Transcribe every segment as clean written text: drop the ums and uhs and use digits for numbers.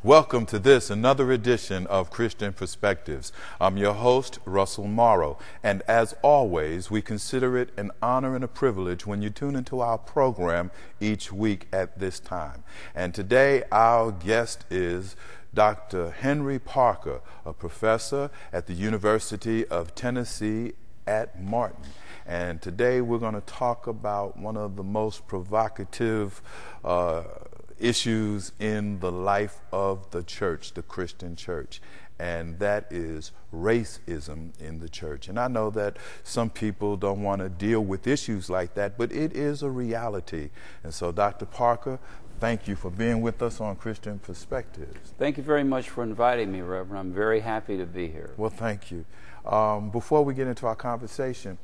Welcome to this, another edition of Christian Perspectives. I'm your host, Russell Morrow, and as always, we consider it an honor and a privilege when you tune into our program each week at this time. And today, our guest is Dr. Henry Parker, a professor at the University of Tennessee at Martin. And today, we're going to talk about one of the most provocative issues in the life of the church, the Christian church, and that is racism in the church. And I know that some people don't want to deal with issues like that, but it is a reality. And so, Dr. Parker, thank you for being with us on Christian Perspectives. Thank you very much for inviting me, Reverend. I'm very happy to be here. Well, thank you. Before we get into our conversation,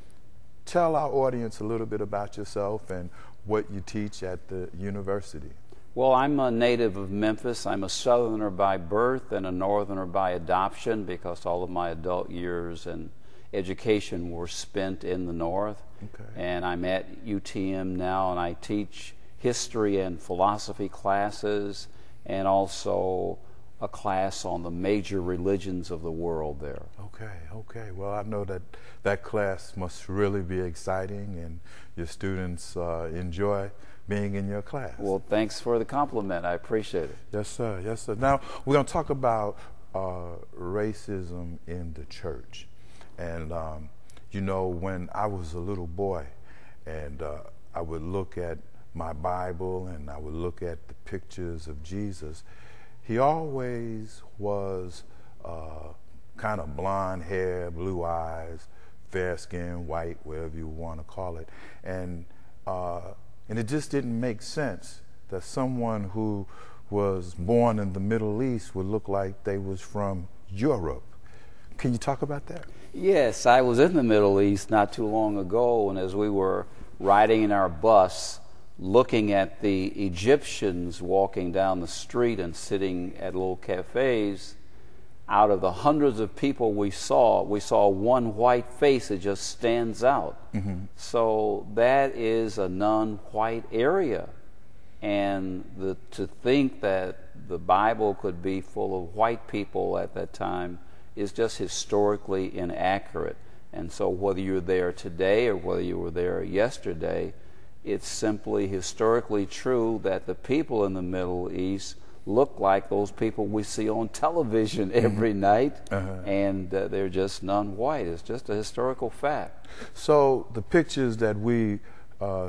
tell our audience a little bit about yourself and what you teach at the university. Well, I'm a native of Memphis. I'm a Southerner by birth and a Northerner by adoption because all of my adult years and education were spent in the North. Okay. And I'm at UTM now, and I teach history and philosophy classes and also a class on the major religions of the world there. Okay. Well, I know that that class must really be exciting, and your students enjoy being in your class. Well, thanks for the compliment. I appreciate it. Yes, sir. Now, we're going to talk about racism in the church. And, when I was a little boy and I would look at my Bible and I would look at the pictures of Jesus, he always was kind of blonde hair, blue eyes, fair skin, white, whatever you want to call it. And it just didn't make sense that someone who was born in the Middle East would look like they was from Europe. Can you talk about that? Yes, I was in the Middle East not too long ago, and as we were riding in our bus, looking at the Egyptians walking down the street and sitting at little cafes, out of the hundreds of people we saw one white face that just stands out. Mm-hmm. So that is a non-white area. And to think that the Bible could be full of white people at that time is just historically inaccurate. And so whether you're there today or whether you were there yesterday, it's simply historically true that the people in the Middle East look like those people we see on television every night, and they're just non-white. It's just a historical fact. So the pictures that we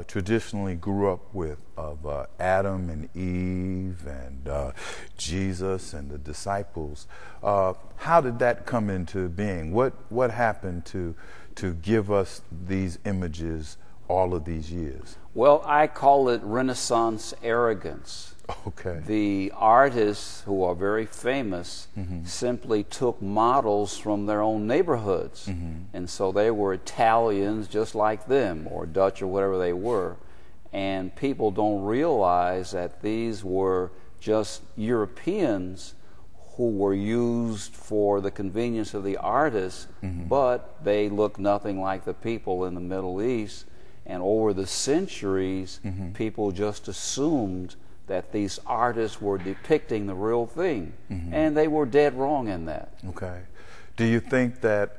traditionally grew up with of Adam and Eve and Jesus and the disciples, how did that come into being? What happened to give us these images all of these years? Well, I call it Renaissance arrogance. Okay. The artists, who are very famous, simply took models from their own neighborhoods. And so they were Italians just like them, or Dutch or whatever they were. And people don't realize that these were just Europeans who were used for the convenience of the artists, but they look nothing like the people in the Middle East. And over the centuries, people just assumed that these artists were depicting the real thing, and they were dead wrong in that. Okay. Do you think that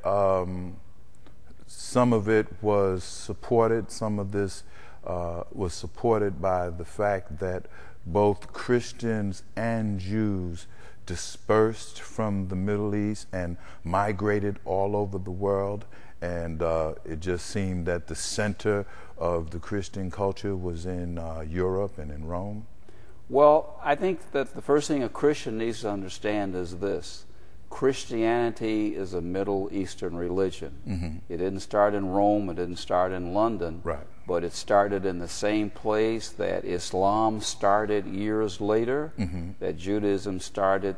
some of it was supported, some of this was supported by the fact that both Christians and Jews dispersed from the Middle East and migrated all over the world, and it just seemed that the center of the Christian culture was in Europe and in Rome? Well, I think that the first thing a Christian needs to understand is this. Christianity is a Middle Eastern religion. It didn't start in Rome, it didn't start in London, right, but it started in the same place that Islam started years later, that Judaism started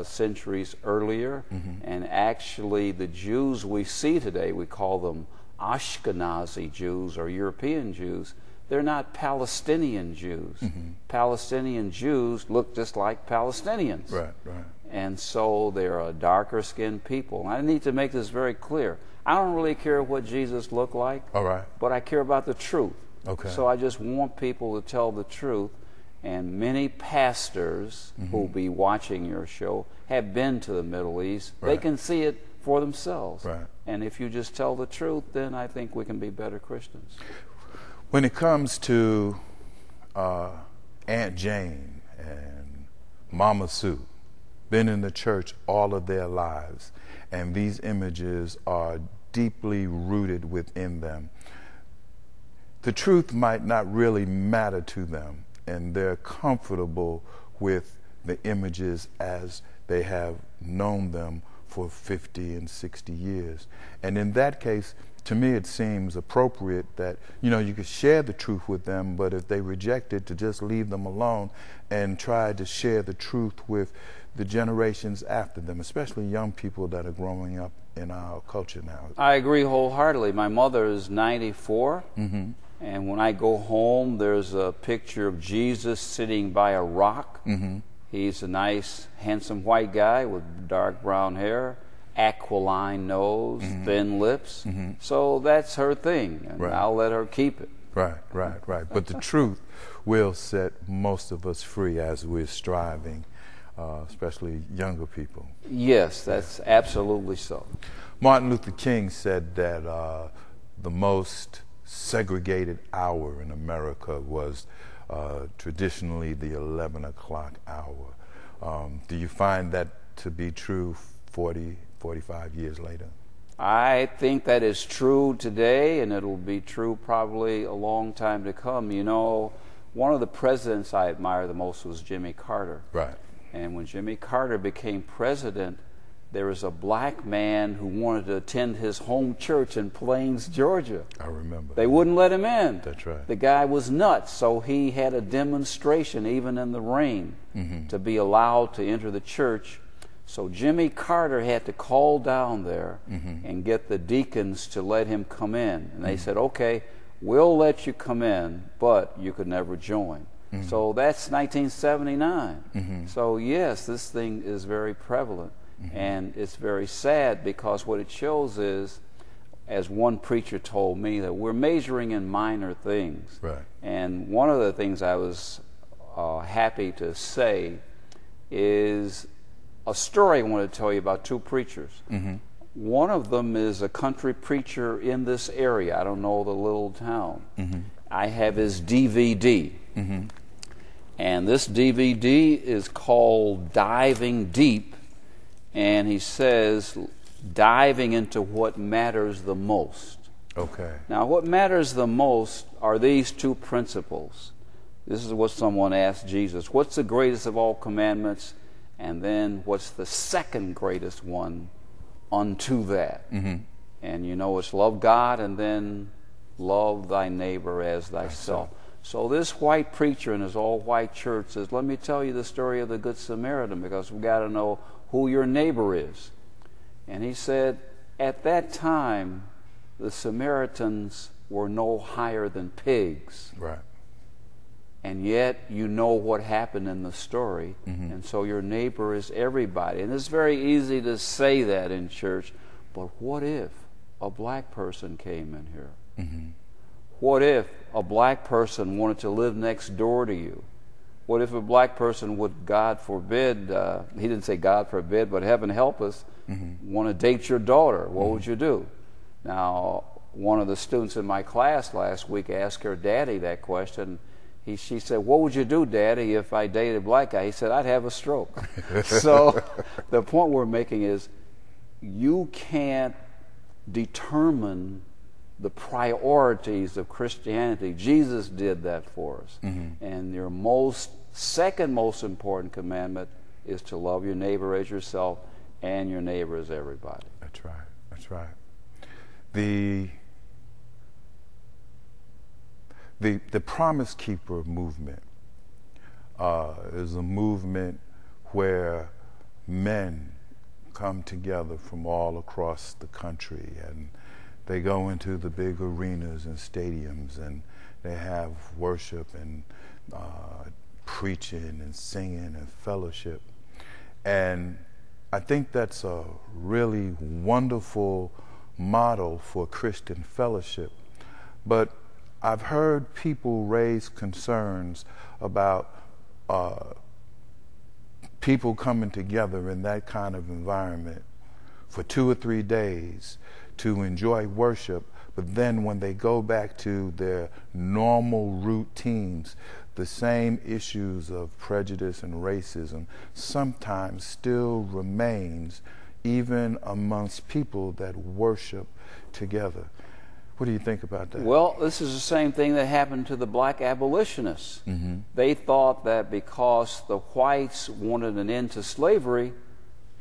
centuries earlier, and actually the Jews we see today, we call them Ashkenazi Jews or European Jews. They're not Palestinian Jews. Palestinian Jews look just like Palestinians. Right. And so they're a darker skinned people. And I need to make this very clear. I don't really care what Jesus looked like, all right, but I care about the truth. Okay. So I just want people to tell the truth. And many pastors who will be watching your show have been to the Middle East. Right. They can see it for themselves. Right. And if you just tell the truth, then I think we can be better Christians. When it comes to Aunt Jane and Mama Sue, been in the church all of their lives, and these images are deeply rooted within them, the truth might not really matter to them, and they're comfortable with the images as they have known them for 50 and 60 years. And in that case, to me, it seems appropriate that, you could share the truth with them, but if they reject it, to just leave them alone and try to share the truth with the generations after them, especially young people that are growing up in our culture now. I agree wholeheartedly. My mother is 94, and when I go home, there's a picture of Jesus sitting by a rock. He's a nice, handsome white guy with dark brown hair, aquiline nose, thin lips. So that's her thing, and I'll let her keep it. Right. But the truth will set most of us free as we're striving, especially younger people. Yes, that's absolutely so. Martin Luther King said that the most segregated hour in America was traditionally the 11 o'clock hour. Do you find that to be true 45 years later? I think that is true today, and it'll be true probably a long time to come. One of the presidents I admire the most was Jimmy Carter. Right. And when Jimmy Carter became president, there was a black man who wanted to attend his home church in Plains, Georgia. I remember. They wouldn't let him in. That's right. The guy was nuts, so he had a demonstration, even in the rain, to be allowed to enter the church. So Jimmy Carter had to call down there and get the deacons to let him come in. And they said, okay, we'll let you come in, but you could never join. So that's 1979. So yes, this thing is very prevalent. And it's very sad, because what it shows is, as one preacher told me, that we're measuring in minor things. Right. And one of the things I was happy to say is a story I want to tell you about two preachers. One of them is a country preacher in this area. I don't know the little town. I have his DVD. And this DVD is called Diving Deep. And he says, diving into what matters the most. Okay. Now, what matters the most are these two principles. This is what someone asked Jesus. What's the greatest of all commandments? And then what's the second greatest one unto that? And it's love God and then love thy neighbor as thyself. So this white preacher in his all-white church says, let me tell you the story of the Good Samaritan, because we've got to know who your neighbor is. And he said, at that time, the Samaritans were no higher than pigs. Right. And yet you know what happened in the story, and so your neighbor is everybody. And it's very easy to say that in church, but what if a black person came in here? What if a black person wanted to live next door to you? What if a black person would, God forbid, he didn't say God forbid, but heaven help us, want to date your daughter? What would you do? Now, one of the students in my class last week asked her daddy that question. She said, what would you do, Daddy, if I dated a black guy? He said, I'd have a stroke. So the point we're making is, you can't determine the priorities of Christianity. Jesus did that for us. And your second most important commandment is to love your neighbor as yourself, and your neighbor as everybody. That's right. The Promise Keeper movement is a movement where men come together from all across the country, and they go into the big arenas and stadiums, and they have worship and preaching and singing and fellowship. And I think that's a really wonderful model for Christian fellowship. But I've heard people raise concerns about people coming together in that kind of environment for 2 or 3 days to enjoy worship, but then when they go back to their normal routines, the same issues of prejudice and racism sometimes still remains even amongst people that worship together. What do you think about that? Well, this is the same thing that happened to the black abolitionists. They thought that because the whites wanted an end to slavery,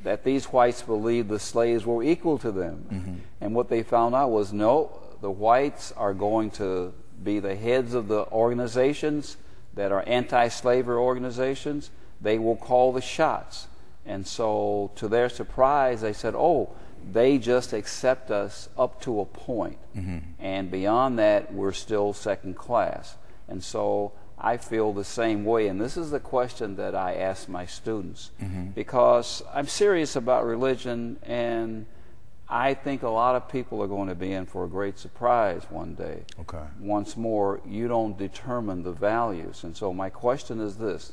that these whites believed the slaves were equal to them. And what they found out was, no, the whites are going to be the heads of the organizations that are anti-slavery organizations. They will call the shots. And so, to their surprise, they said, oh, they just accept us up to a point. And beyond that, we're still second class. And so I feel the same way. And this is the question that I ask my students, because I'm serious about religion, and I think a lot of people are going to be in for a great surprise one day. Okay. Once more, you don't determine the values. And so my question is this: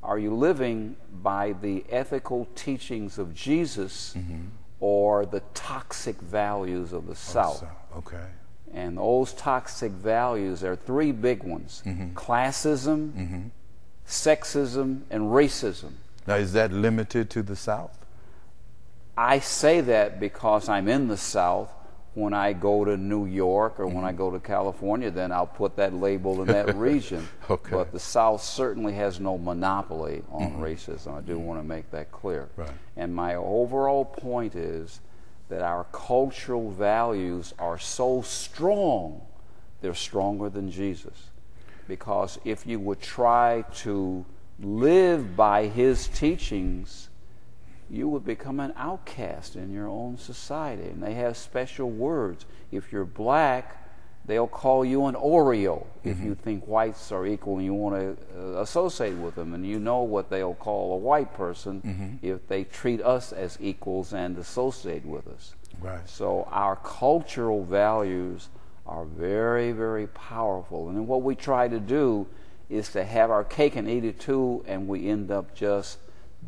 are you living by the ethical teachings of Jesus or the toxic values of the South? Okay. And those toxic values, there are 3 big ones: classism, sexism, and racism. Now, is that limited to the South? I say that because I'm in the South. When I go to New York or when I go to California, then I'll put that label in that region. Okay. But the South certainly has no monopoly on racism. I do want to make that clear. Right. And my overall point is that our cultural values are so strong, they're stronger than Jesus. Because if you would try to live by his teachings, you would become an outcast in your own society. And they have special words. If you're black, they'll call you an Oreo if you think whites are equal and you want to associate with them. And you know what they'll call a white person if they treat us as equals and associate with us. Right. So our cultural values are very, very powerful. And then what we try to do is to have our cake and eat it too, and we end up just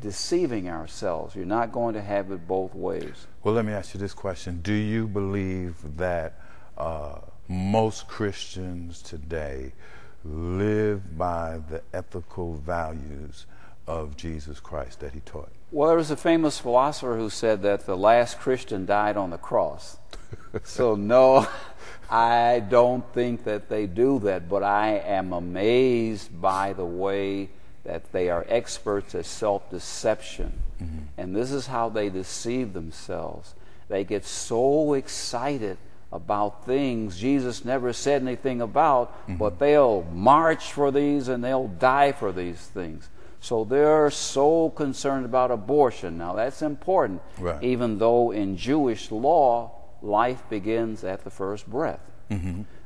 deceiving ourselves. You're not going to have it both ways. Well, let me ask you this question. Do you believe that most Christians today live by the ethical values of Jesus Christ that he taught? Well, there was a famous philosopher who said that the last Christian died on the cross. So no, I don't think that they do that, but I am amazed by the way that they are experts at self-deception. And this is how they deceive themselves. They get so excited about things Jesus never said anything about, but they'll march for these and they'll die for these things. So they're so concerned about abortion. Now that's important, right, even though in Jewish law, life begins at the first breath.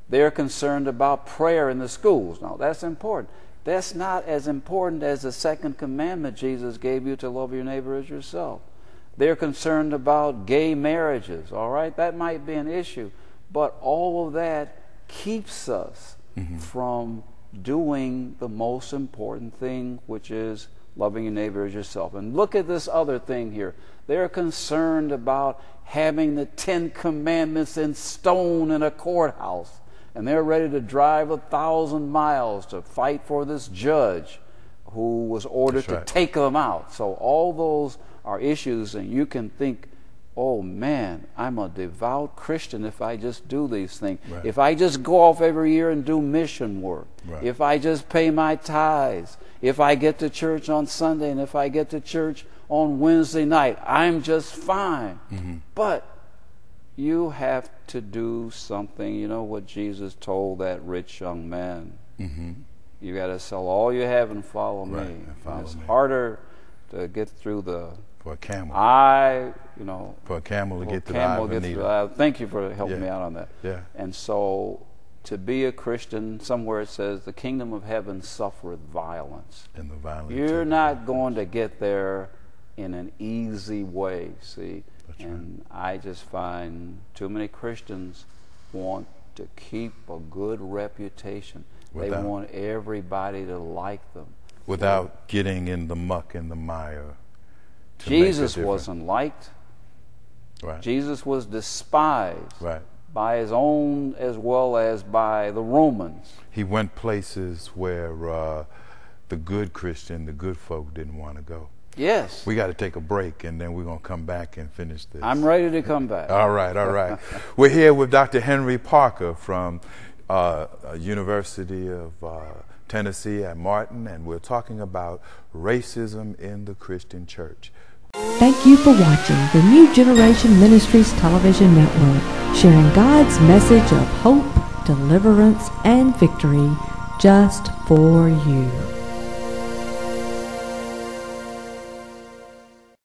They're concerned about prayer in the schools. Now that's important. That's not as important as the second commandment Jesus gave you, to love your neighbor as yourself. They're concerned about gay marriages, all right? That might be an issue. But all of that keeps us from doing the most important thing, which is loving your neighbor as yourself. And look at this other thing here. They're concerned about having the 10 Commandments in stone in a courthouse. And they're ready to drive 1,000 miles to fight for this judge who was ordered to take them out. So all those are issues, and you can think, oh man, I'm a devout Christian if I just do these things. Right. If I just go off every year and do mission work. Right. If I just pay my tithes. If I get to church on Sunday and if I get to church on Wednesday night, I'm just fine. But you have to do something. You know what Jesus told that rich young man? You got to sell all you have and follow me. And follow it's me. harder to get through the for a camel. For a camel to get to the eye of a needle. Thank you for helping me out on that. Yeah. And so, to be a Christian, somewhere it says, the kingdom of heaven suffereth violence. And the violence. You're not going to get there in an easy way, see? That's and I just find too many Christians want to keep a good reputation. They want everybody to like them. without getting in the muck and the mire. Jesus wasn't liked. Right. Jesus was despised. Right. By his own as well as by the Romans. He went places where the good Christian, the good folk didn't want to go. Yes. We got to take a break, and then we're going to come back and finish this. I'm ready to come back. All right, all right. We're here with Dr. Henry Parker from University of Tennessee at Martin, and we're talking about racism in the Christian church. Thank you for watching the New Generation Ministries Television Network, sharing God's message of hope, deliverance, and victory just for you.